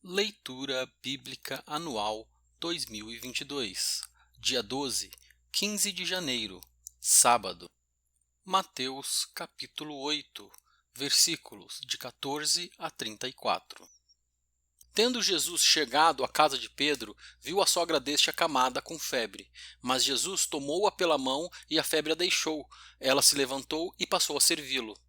Leitura Bíblica Anual 2022, dia 12, 15 de janeiro, sábado. Mateus capítulo 8, versículos de 14 a 34. Tendo Jesus chegado à casa de Pedro, viu a sogra deste acamada com febre. Mas Jesus tomou-a pela mão e a febre a deixou. Ela se levantou e passou a servi-lo.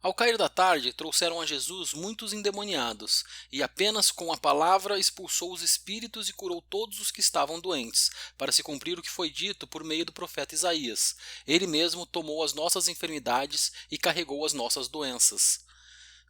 Ao cair da tarde, trouxeram a Jesus muitos endemoniados, e apenas com a palavra expulsou os espíritos e curou todos os que estavam doentes, para se cumprir o que foi dito por meio do profeta Isaías. Ele mesmo tomou as nossas enfermidades e carregou as nossas doenças.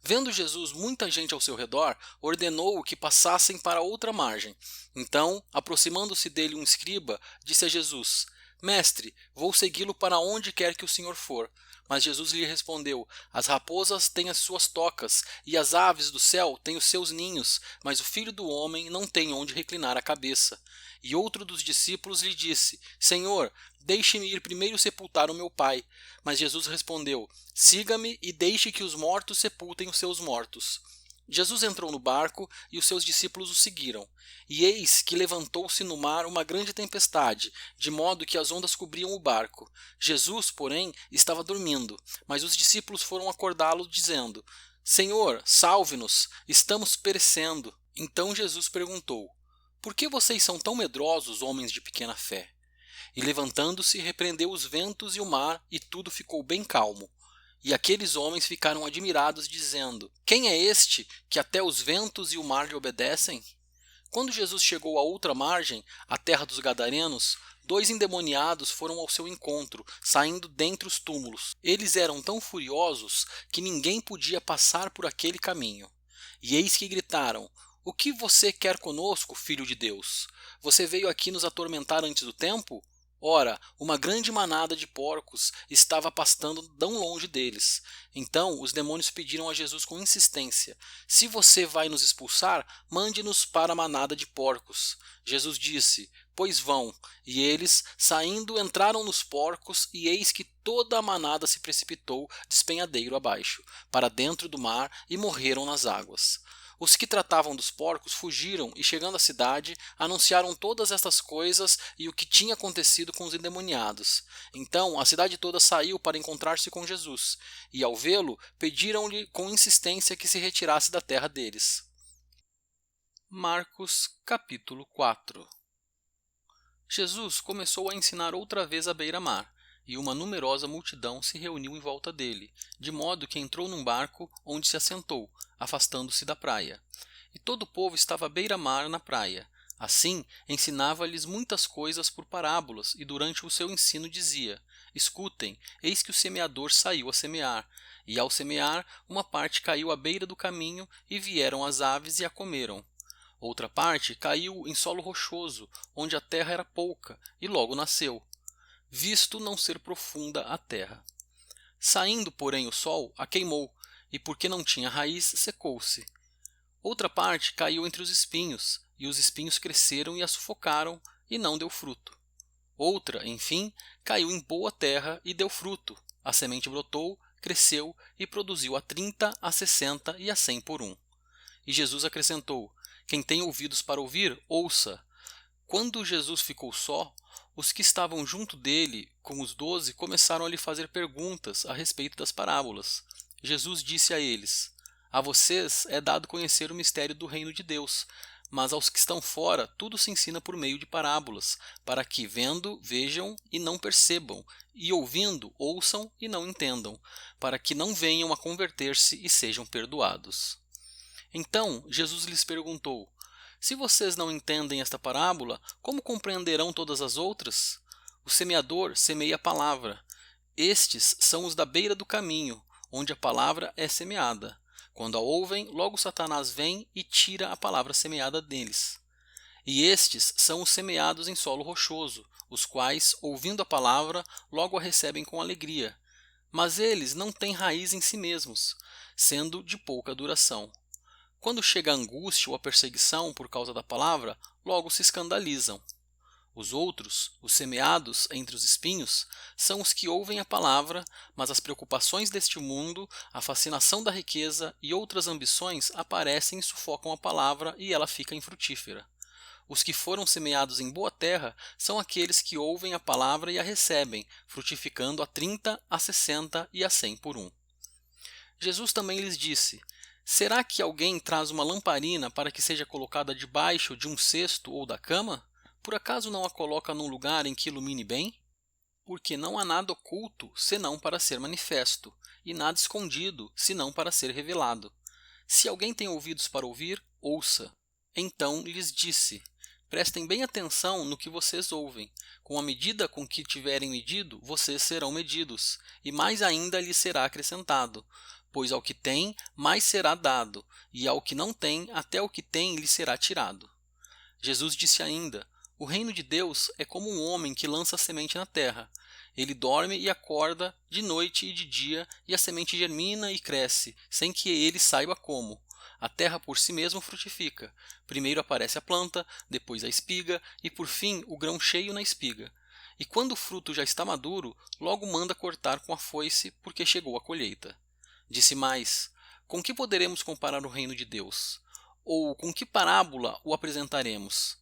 Vendo Jesus muita gente ao seu redor, ordenou que passassem para outra margem. Então, aproximando-se dele um escriba, disse a Jesus: Mestre, vou segui-lo para onde quer que o Senhor for. Mas Jesus lhe respondeu: As raposas têm as suas tocas, e as aves do céu têm os seus ninhos, mas o Filho do homem não tem onde reclinar a cabeça. E outro dos discípulos lhe disse: Senhor, deixe-me ir primeiro sepultar o meu pai. Mas Jesus respondeu: Siga-me e deixe que os mortos sepultem os seus mortos. Jesus entrou no barco e os seus discípulos o seguiram. E eis que levantou-se no mar uma grande tempestade, de modo que as ondas cobriam o barco. Jesus, porém, estava dormindo, mas os discípulos foram acordá-lo, dizendo: Senhor, salve-nos, estamos perecendo. Então Jesus perguntou: Por que vocês são tão medrosos, homens de pequena fé? E levantando-se, repreendeu os ventos e o mar, e tudo ficou bem calmo. E aqueles homens ficaram admirados, dizendo: Quem é este que até os ventos e o mar lhe obedecem? Quando Jesus chegou à outra margem, a terra dos Gadarenos, 2 endemoniados foram ao seu encontro, saindo dentre os túmulos. Eles eram tão furiosos que ninguém podia passar por aquele caminho. E eis que gritaram: O que você quer conosco, filho de Deus? Você veio aqui nos atormentar antes do tempo? Ora, uma grande manada de porcos estava pastando não longe deles. Então os demônios pediram a Jesus com insistência: Se você vai nos expulsar, mande-nos para a manada de porcos. Jesus disse: Pois vão. E eles, saindo, entraram nos porcos, e eis que toda a manada se precipitou despenhadeiro abaixo, para dentro do mar, e morreram nas águas. Os que tratavam dos porcos fugiram e, chegando à cidade, anunciaram todas estas coisas e o que tinha acontecido com os endemoniados. Então a cidade toda saiu para encontrar-se com Jesus, e ao vê-lo, pediram-lhe com insistência que se retirasse da terra deles. Marcos capítulo 4. Jesus começou a ensinar outra vez à beira-mar, e uma numerosa multidão se reuniu em volta dele, de modo que entrou num barco, onde se assentou, afastando-se da praia. E todo o povo estava à beira-mar na praia. Assim, ensinava-lhes muitas coisas por parábolas, e durante o seu ensino dizia: Escutem, eis que o semeador saiu a semear. E ao semear, uma parte caiu à beira do caminho, e vieram as aves e a comeram. Outra parte caiu em solo rochoso, onde a terra era pouca, e logo nasceu, visto não ser profunda a terra. Saindo, porém, o sol, a queimou, e porque não tinha raiz, secou-se. Outra parte caiu entre os espinhos, e os espinhos cresceram e a sufocaram, e não deu fruto. Outra, enfim, caiu em boa terra e deu fruto. A semente brotou, cresceu e produziu a 30, a 60 e a 100 por um. E Jesus acrescentou: Quem tem ouvidos para ouvir, ouça. Quando Jesus ficou só, os que estavam junto dele, com os 12, começaram a lhe fazer perguntas a respeito das parábolas. Jesus disse a eles: A vocês é dado conhecer o mistério do reino de Deus, mas aos que estão fora tudo se ensina por meio de parábolas, para que, vendo, vejam e não percebam, e ouvindo, ouçam e não entendam, para que não venham a converter-se e sejam perdoados. Então Jesus lhes perguntou: Se vocês não entendem esta parábola, como compreenderão todas as outras? O semeador semeia a palavra. Estes são os da beira do caminho, onde a palavra é semeada. Quando a ouvem, logo Satanás vem e tira a palavra semeada deles. E estes são os semeados em solo rochoso, os quais, ouvindo a palavra, logo a recebem com alegria. Mas eles não têm raiz em si mesmos, sendo de pouca duração. Quando chega a angústia ou a perseguição por causa da palavra, logo se escandalizam. Os outros, os semeados entre os espinhos, são os que ouvem a palavra, mas as preocupações deste mundo, a fascinação da riqueza e outras ambições aparecem e sufocam a palavra e ela fica infrutífera. Os que foram semeados em boa terra são aqueles que ouvem a palavra e a recebem, frutificando a 30, a 60 e a 100 por um. Jesus também lhes disse: será que alguém traz uma lamparina para que seja colocada debaixo de um cesto ou da cama? Por acaso não a coloca num lugar em que ilumine bem? Porque não há nada oculto senão para ser manifesto, e nada escondido senão para ser revelado. Se alguém tem ouvidos para ouvir, ouça. Então lhes disse: prestem bem atenção no que vocês ouvem. Com a medida com que tiverem medido, vocês serão medidos, e mais ainda lhes será acrescentado. Pois ao que tem, mais será dado, e ao que não tem, até o que tem lhe será tirado. Jesus disse ainda: o reino de Deus é como um homem que lança a semente na terra. Ele dorme e acorda de noite e de dia, e a semente germina e cresce, sem que ele saiba como. A terra por si mesma frutifica. Primeiro aparece a planta, depois a espiga, e por fim o grão cheio na espiga. E quando o fruto já está maduro, logo manda cortar com a foice, porque chegou a colheita. Disse mais: com que poderemos comparar o reino de Deus? Ou com que parábola o apresentaremos?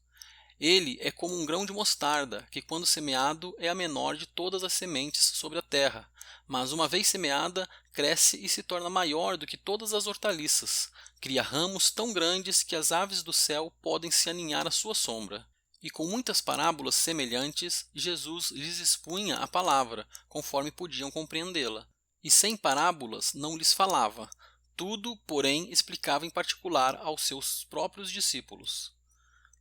Ele é como um grão de mostarda, que quando semeado é a menor de todas as sementes sobre a terra, mas uma vez semeada, cresce e se torna maior do que todas as hortaliças, cria ramos tão grandes que as aves do céu podem se aninhar à sua sombra. E com muitas parábolas semelhantes, Jesus lhes expunha a palavra, conforme podiam compreendê-la. E sem parábolas não lhes falava. Tudo, porém, explicava em particular aos seus próprios discípulos.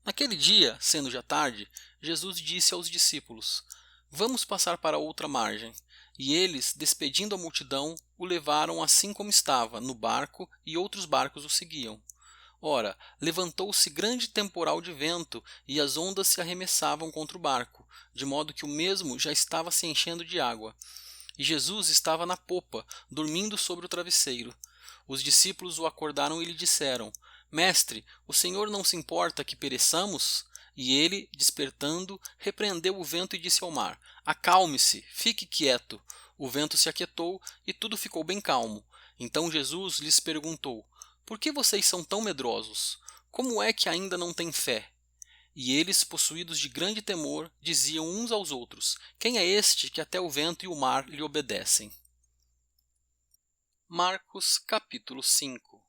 Naquele dia, sendo já tarde, Jesus disse aos discípulos: vamos passar para outra margem. E eles, despedindo a multidão, o levaram assim como estava, no barco, e outros barcos o seguiam. Ora, levantou-se grande temporal de vento, e as ondas se arremessavam contra o barco, de modo que o mesmo já estava se enchendo de água. E Jesus estava na popa, dormindo sobre o travesseiro. Os discípulos o acordaram e lhe disseram: Mestre, o Senhor não se importa que pereçamos? E ele, despertando, repreendeu o vento e disse ao mar: acalme-se, fique quieto. O vento se aquietou e tudo ficou bem calmo. Então Jesus lhes perguntou: por que vocês são tão medrosos? Como é que ainda não têm fé? E eles, possuídos de grande temor, diziam uns aos outros: quem é este que até o vento e o mar lhe obedecem? Marcos capítulo 5.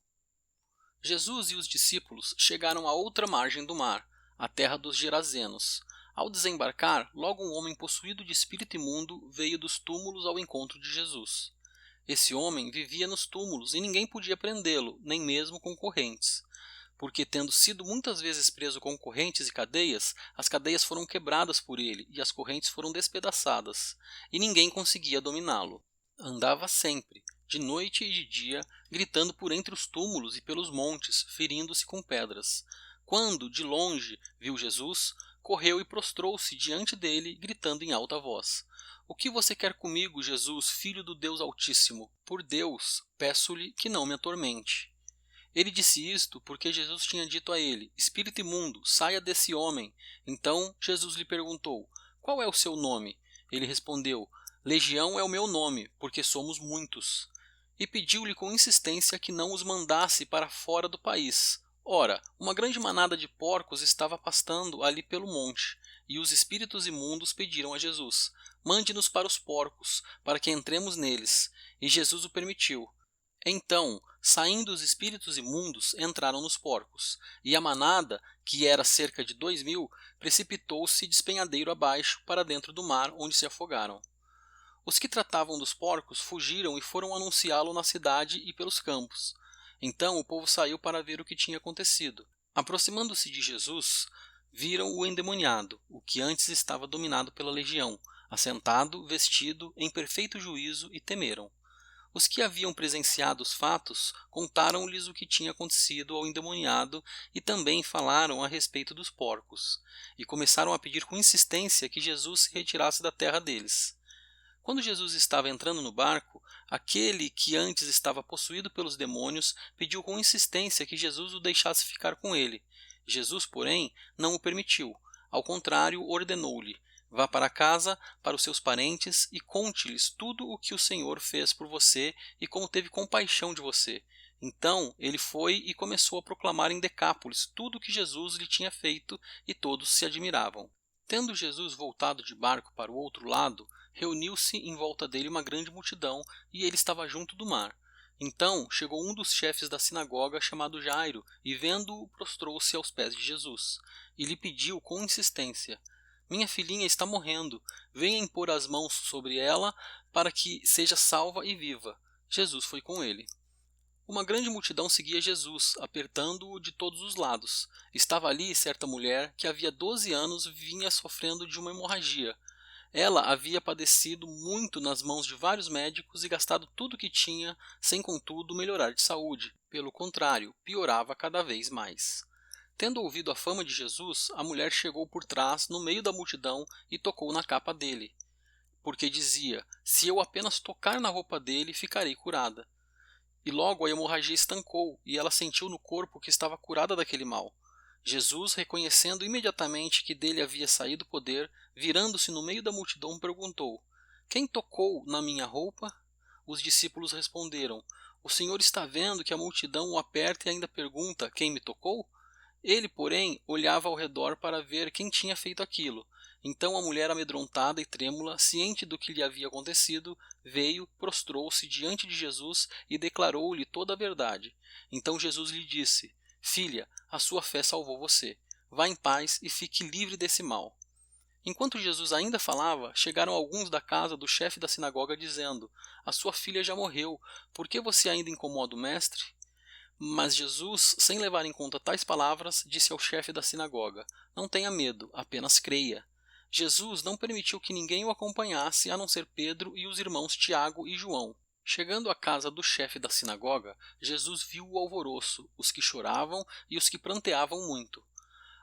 Jesus e os discípulos chegaram à outra margem do mar, a terra dos Gerazenos. Ao desembarcar, logo um homem possuído de espírito imundo veio dos túmulos ao encontro de Jesus. Esse homem vivia nos túmulos e ninguém podia prendê-lo, nem mesmo com correntes. Porque, tendo sido muitas vezes preso com correntes e cadeias, as cadeias foram quebradas por ele e as correntes foram despedaçadas, e ninguém conseguia dominá-lo. Andava sempre, de noite e de dia, gritando por entre os túmulos e pelos montes, ferindo-se com pedras. Quando, de longe, viu Jesus, correu e prostrou-se diante dele, gritando em alta voz: O que você quer comigo, Jesus, Filho do Deus Altíssimo? Por Deus, peço-lhe que não me atormente. Ele disse isto porque Jesus tinha dito a ele: Espírito imundo, saia desse homem. Então Jesus lhe perguntou: Qual é o seu nome? Ele respondeu: Legião é o meu nome, porque somos muitos. E pediu-lhe com insistência que não os mandasse para fora do país. Ora, uma grande manada de porcos estava pastando ali pelo monte, e os espíritos imundos pediram a Jesus: Mande-nos para os porcos, para que entremos neles. E Jesus o permitiu. Então, saindo os espíritos imundos, entraram nos porcos, e a manada, que era cerca de 2000, precipitou-se despenhadeiro abaixo para dentro do mar, onde se afogaram. Os que tratavam dos porcos fugiram e foram anunciá-lo na cidade e pelos campos. Então o povo saiu para ver o que tinha acontecido. Aproximando-se de Jesus, viram o endemoniado, o que antes estava dominado pela legião, assentado, vestido, em perfeito juízo, e temeram. Os que haviam presenciado os fatos contaram-lhes o que tinha acontecido ao endemoniado e também falaram a respeito dos porcos, e começaram a pedir com insistência que Jesus se retirasse da terra deles. Quando Jesus estava entrando no barco, aquele que antes estava possuído pelos demônios pediu com insistência que Jesus o deixasse ficar com ele. Jesus, porém, não o permitiu. Ao contrário, ordenou-lhe: vá para casa, para os seus parentes, e conte-lhes tudo o que o Senhor fez por você e como teve compaixão de você. Então ele foi e começou a proclamar em Decápolis tudo o que Jesus lhe tinha feito, e todos se admiravam. Tendo Jesus voltado de barco para o outro lado, reuniu-se em volta dele uma grande multidão, e ele estava junto do mar. Então chegou um dos chefes da sinagoga, chamado Jairo, e vendo-o, prostrou-se aos pés de Jesus, e lhe pediu com insistência: minha filhinha está morrendo, venha impor as mãos sobre ela, para que seja salva e viva. Jesus foi com ele. Uma grande multidão seguia Jesus, apertando-o de todos os lados. Estava ali certa mulher que havia 12 anos vinha sofrendo de uma hemorragia. Ela havia padecido muito nas mãos de vários médicos e gastado tudo o que tinha, sem contudo melhorar de saúde. Pelo contrário, piorava cada vez mais. Tendo ouvido a fama de Jesus, a mulher chegou por trás, no meio da multidão, e tocou na capa dele, porque dizia: se eu apenas tocar na roupa dele, ficarei curada. E logo a hemorragia estancou, e ela sentiu no corpo que estava curada daquele mal. Jesus, reconhecendo imediatamente que dele havia saído poder, virando-se no meio da multidão, perguntou: quem tocou na minha roupa? Os discípulos responderam: o Senhor está vendo que a multidão o aperta e ainda pergunta: quem me tocou? Ele, porém, olhava ao redor para ver quem tinha feito aquilo. Então a mulher, amedrontada e trêmula, ciente do que lhe havia acontecido, veio, prostrou-se diante de Jesus e declarou-lhe toda a verdade. Então Jesus lhe disse: filha, a sua fé salvou você. Vá em paz e fique livre desse mal. Enquanto Jesus ainda falava, chegaram alguns da casa do chefe da sinagoga dizendo: a sua filha já morreu, por que você ainda incomoda o mestre? Mas Jesus, sem levar em conta tais palavras, disse ao chefe da sinagoga: não tenha medo, apenas creia. Jesus não permitiu que ninguém o acompanhasse, a não ser Pedro e os irmãos Tiago e João. Chegando à casa do chefe da sinagoga, Jesus viu o alvoroço, os que choravam e os que pranteavam muito.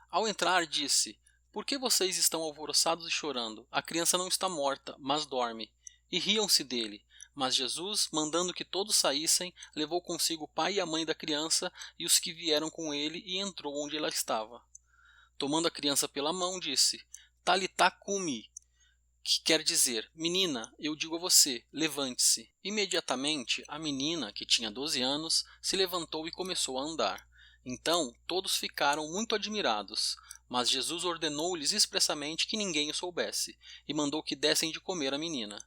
Ao entrar, disse: por que vocês estão alvoroçados e chorando? A criança não está morta, mas dorme. E riam-se dele. Mas Jesus, mandando que todos saíssem, levou consigo o pai e a mãe da criança e os que vieram com ele, e entrou onde ela estava. Tomando a criança pela mão, disse: Talitá cumi, que quer dizer: menina, eu digo a você, levante-se. Imediatamente a menina, que tinha 12 anos, se levantou e começou a andar. Então todos ficaram muito admirados, mas Jesus ordenou-lhes expressamente que ninguém o soubesse, e mandou que dessem de comer à menina.